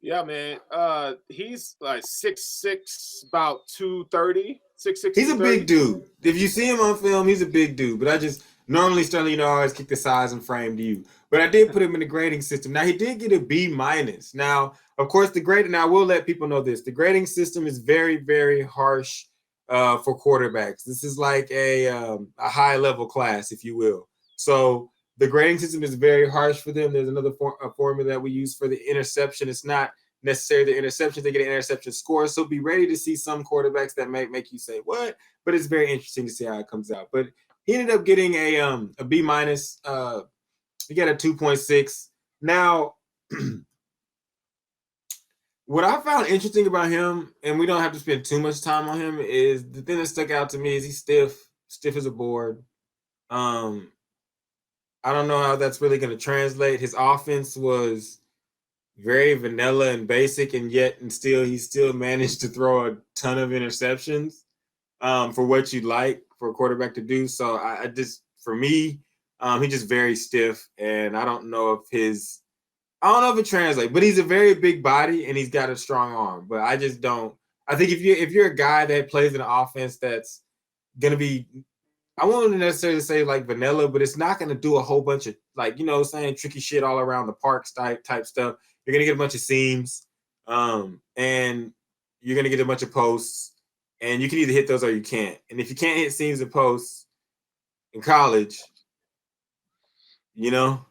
Yeah, man. He's like 6'6", about 230, 6'6", He's a big 230. dude. If you see him on film, he's a big dude. But I just normally, Sterling, I always kick the size and frame to you. But I did put him in the grading system. Now he did get a B minus. Now, of course, the grading. Now I will let people know this: the grading system is very, very harsh for quarterbacks. This is like a high level class, if you will. So the grading system is very harsh for them. There's another a formula that we use for the interception. It's not necessarily the interceptions. They get an interception score. So be ready to see some quarterbacks that might make you say, what? But it's very interesting to see how it comes out. But he ended up getting a B minus. He got a 2.6. Now, what I found interesting about him, and we don't have to spend too much time on him, is the thing that stuck out to me is he's stiff as a board. Um, I don't know how that's really going to translate. His offense was very vanilla and basic, and yet and still he still managed to throw a ton of interceptions for what you'd like for a quarterback to do. So I just for me, he's just very stiff, and I don't know if it translates, but he's a very big body and he's got a strong arm. But I just don't. I think if you're a guy that plays an offense that's gonna be, I won't necessarily say like vanilla, but it's not going to do a whole bunch of like saying tricky shit all around the parks type stuff. You're going to get a bunch of seams, and you're going to get a bunch of posts, and you can either hit those or you can't. And if you can't hit seams and posts in college, you know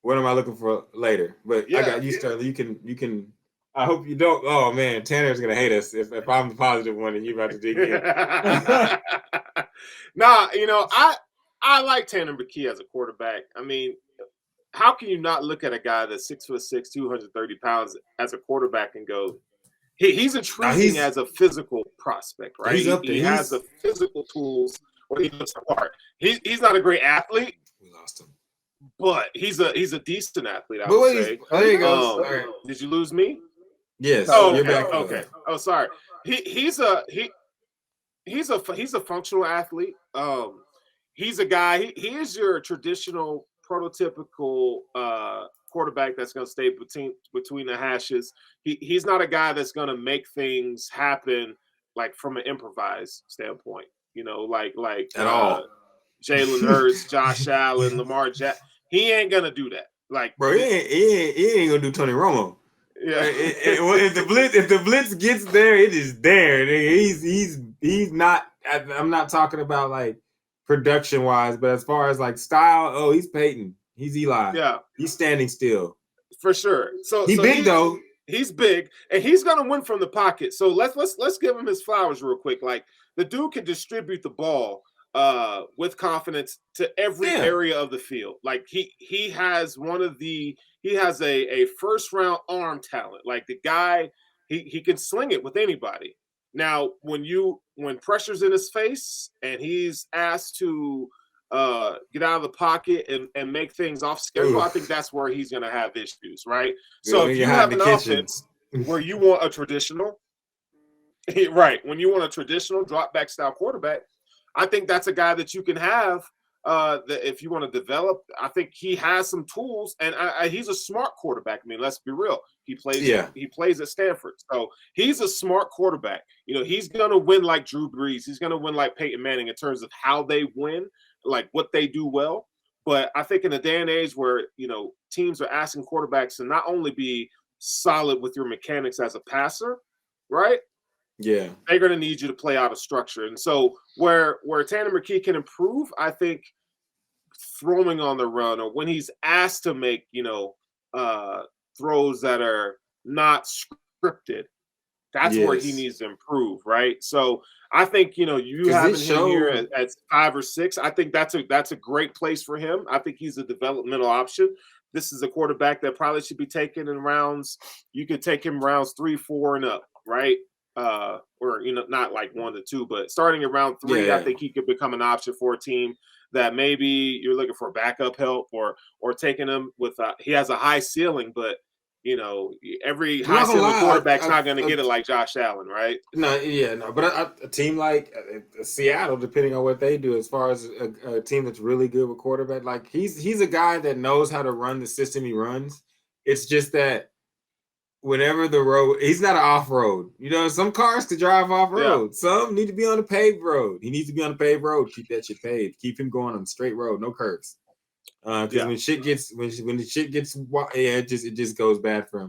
what am I looking for later? But I Yeah. got you, Sterling. You can. I hope you don't. Oh man, Tanner's gonna hate us if I'm the positive one and you about to dig in. Nah, I like Tanner McKee as a quarterback. I mean, how can you not look at a guy that's 6'6", 230 pounds as a quarterback and go, he's Now intriguing as a physical prospect, right? he's up there. He has the physical tools where he looks the part. He's not a great athlete, We lost him. but he's a decent athlete, I But would what say. there you go. All right. Did you lose me? Yes, Oh, you're okay, back. okay. Oh, sorry. He's a functional athlete. He's a guy. He is your traditional prototypical quarterback that's going to stay between the hashes. He's not a guy that's going to make things happen like from an improvised standpoint. Like At all. Jalen Hurts, Josh Allen, Lamar Jackson. He ain't gonna do that. Like, Bro, he ain't gonna do Tony Romo. yeah. If the blitz gets there, it is there. He's not. I'm not talking about like production wise, but as far as like style, oh, he's Peyton. He's Eli. Yeah, He's standing still. for sure. So He so big though. he's big and he's gonna win from the pocket. So let's give him his flowers real quick. Like the dude can distribute the ball with confidence to every Yeah. area of the field. Like he has he has a first round arm talent. Like the guy, he can sling it with anybody. Now when pressure's in his face and he's asked to get out of the pocket and make things off schedule, I think Oof. that's where he's going to have issues, right? When So if you're you hot have in an the kitchen. offense where you want a traditional, right, when you want a traditional drop back style quarterback, I think that's a guy that you can have. That if you want to develop, I think he has some tools, and he's a smart quarterback. I mean, let's be real. Yeah. He plays at Stanford, so he's a smart quarterback. He's gonna win like Drew Brees. He's gonna win like Peyton Manning in terms of how they win, like what they do well. But I think in a day and age where teams are asking quarterbacks to not only be solid with your mechanics as a passer, right? Yeah. They're going to need you to play out of structure. And so where Tanner McKee can improve, I think throwing on the run or when he's asked to make, throws that are not scripted, that's where he Yes. needs to improve, right? So I think, you Because it having him here showed. at 5 or 6, I think that's a great place for him. I think he's a developmental option. This is a quarterback that probably should be taken in rounds. You could take him rounds 3, 4, and up, right? Or not like 1 to 2, but starting at round 3, I Yeah. think he could become an option for a team that maybe you're looking for backup help or taking him with. He has a high ceiling, but every I'm high not gonna ceiling lie. quarterback's not going to get it like Josh Allen, right? No, yeah, no, but a team like Seattle, depending on what they do, as far as a team that's really good with quarterback, like he's a guy that knows how to run the system he runs. It's just that whenever the road, he's not an off road. You know, some cars could drive off road. Some need to be on a paved road. He needs to be on a paved road. Keep that shit paved. Keep him going on a straight road, no curves. Because when the shit gets, yeah, it just goes bad for him.